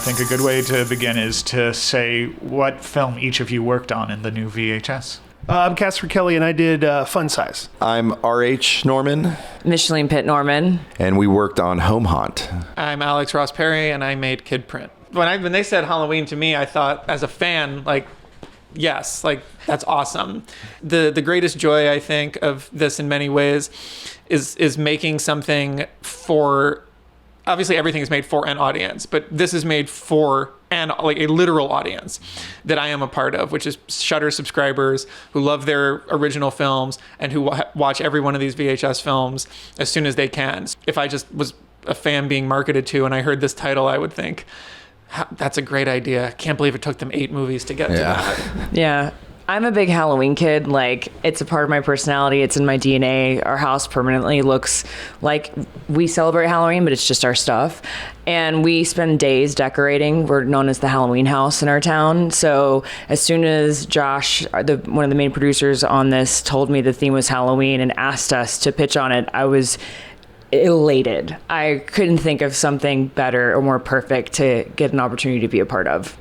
think a good way to begin is to say what film each of you worked on in the new VHS. I'm Casper, Kelley, and I did Fun Size. I'm R.H. Norman. Micheline Pitt-Norman. And we worked on Home Haunt. I'm Alex Ross Perry, and I made Kidprint. When they said Halloween to me, I thought, as a fan, like, yes, like, that's awesome. The greatest joy, I think, of this in many ways is making something for... Obviously, everything is made for an audience, but this is made for a literal audience that I am a part of, which is Shudder subscribers who love their original films and who watch every one of these VHS films as soon as they can. If I just was a fan being marketed to and I heard this title, I would think, that's a great idea. Can't believe it took them 8 movies to get to that. Yeah. I'm a big Halloween kid. Like, it's a part of my personality. It's in my DNA. Our house permanently looks like we celebrate Halloween, but it's just our stuff. And we spend days decorating. We're known as the Halloween house in our town. So as soon as Josh, one of the main producers on this, told me the theme was Halloween and asked us to pitch on it, I was elated. I couldn't think of something better or more perfect to get an opportunity to be a part of.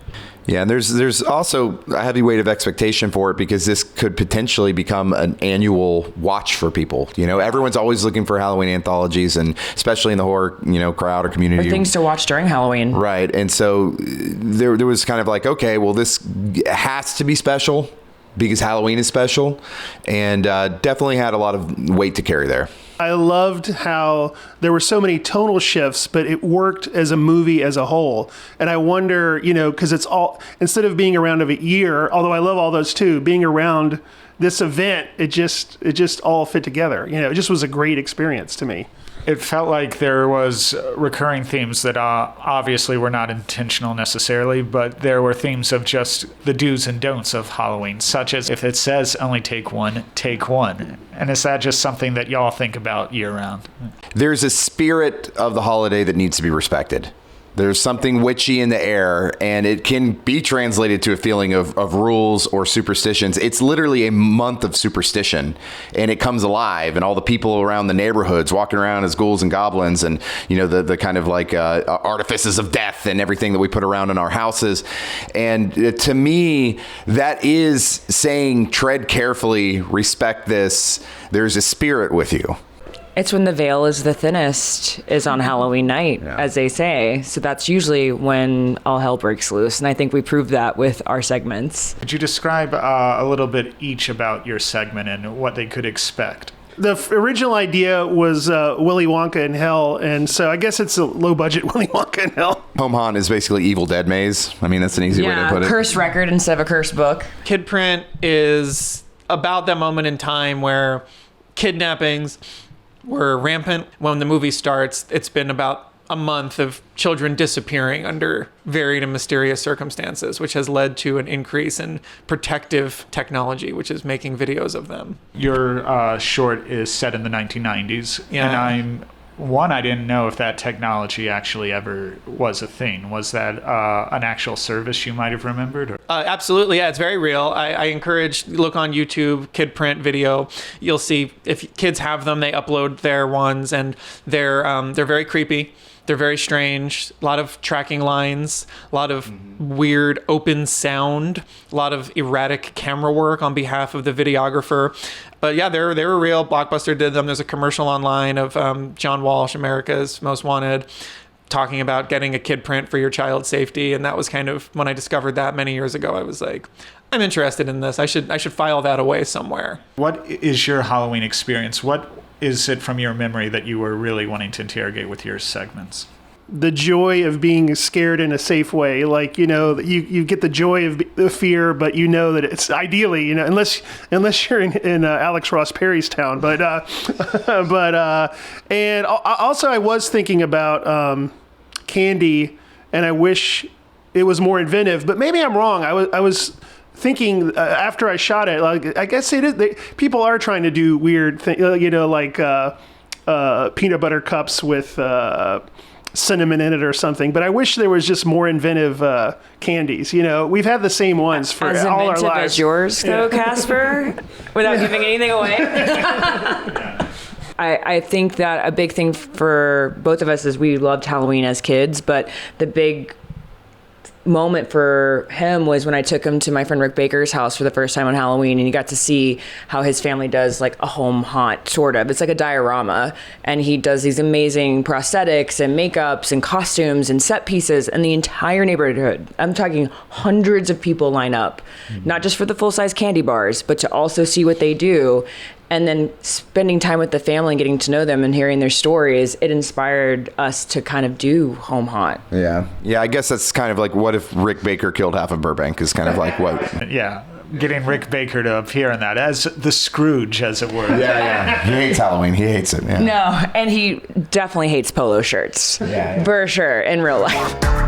Yeah, and there's also a heavy weight of expectation for it because this could potentially become an annual watch for people. You know, everyone's always looking for Halloween anthologies, and especially in the horror, crowd or community. Or things to watch during Halloween. Right, and so there was kind of like, okay, well, this has to be special because Halloween is special, and definitely had a lot of weight to carry there. I loved how there were so many tonal shifts, but it worked as a movie as a whole. And I wonder, because it's all, instead of being around of a year, although I love all those too, being around this event, it just all fit together. It just was a great experience to me. It felt like there was recurring themes that obviously were not intentional necessarily, but there were themes of just the do's and don'ts of Halloween, such as if it says only take one, take one. And is that just something that y'all think about year round? There's a spirit of the holiday that needs to be respected. There's something witchy in the air, and it can be translated to a feeling of rules or superstitions. It's literally a month of superstition, and it comes alive, and all the people around the neighborhoods walking around as ghouls and goblins, and the kind of like artifices of death and everything that we put around in our houses. And to me, that is saying tread carefully, respect this. There's a spirit with you. It's when the veil is the thinnest is on Halloween night, as they say. So that's usually when all hell breaks loose. And I think we proved that with our segments. Could you describe a little bit each about your segment and what they could expect? The original idea was Willy Wonka in Hell, and so I guess it's a low-budget Willy Wonka in Hell. Home Haunt is basically Evil Dead Maze. I mean, that's an easy way to put it. Cursed record instead of a cursed book. Kidprint is about that moment in time where kidnappings were rampant. When the movie starts, it's been about a month of children disappearing under varied and mysterious circumstances, which has led to an increase in protective technology, which is making videos of them. Your short is set in the 1990s, and I didn't know if that technology actually ever was a thing. Was that an actual service you might have remembered? Or? Absolutely, yeah, it's very real. I encourage, look on YouTube, Kidprint video. You'll see if kids have them, they upload their ones, and they're very creepy. They're very strange. A lot of tracking lines, a lot of weird open sound, a lot of erratic camera work on behalf of the videographer. But yeah, they were real. Blockbuster did them. There's a commercial online of John Walsh, America's Most Wanted, talking about getting a Kidprint for your child's safety. And that was kind of when I discovered that many years ago. I was like, I'm interested in this. I should file that away somewhere. What is your Halloween experience? What is it from your memory that you were really wanting to interrogate with your segments? The joy of being scared in a safe way. Like, you get the joy of the fear, but that it's ideally, unless you're in Alex Ross Perry's town. But and also I was thinking about candy, and I wish it was more inventive, but maybe I'm wrong. I was thinking after I shot it, like, I guess people are trying to do weird things, like peanut butter cups with cinnamon in it or something. But I wish there was just more inventive candies. We've had the same ones for all our lives. As inventive as yours, though, Casper, without giving anything away. I think that a big thing for both of us is we loved Halloween as kids, but the big moment for him was when I took him to my friend Rick Baker's house for the first time on Halloween, and he got to see how his family does like a home haunt, sort of. It's like a diorama, and he does these amazing prosthetics and makeups and costumes and set pieces, and the entire neighborhood, I'm talking hundreds of people line up, not just for the full-size candy bars, but to also see what they do. And then spending time with the family and getting to know them and hearing their stories, it inspired us to kind of do home haunt. Yeah. Yeah, I guess that's kind of like, what if Rick Baker killed half of Burbank is kind of like what... Yeah. Getting Rick Baker to appear in that as the Scrooge, as it were. Yeah. He hates Halloween. He hates it. Yeah. No, and he definitely hates polo shirts. Yeah. For sure, in real life.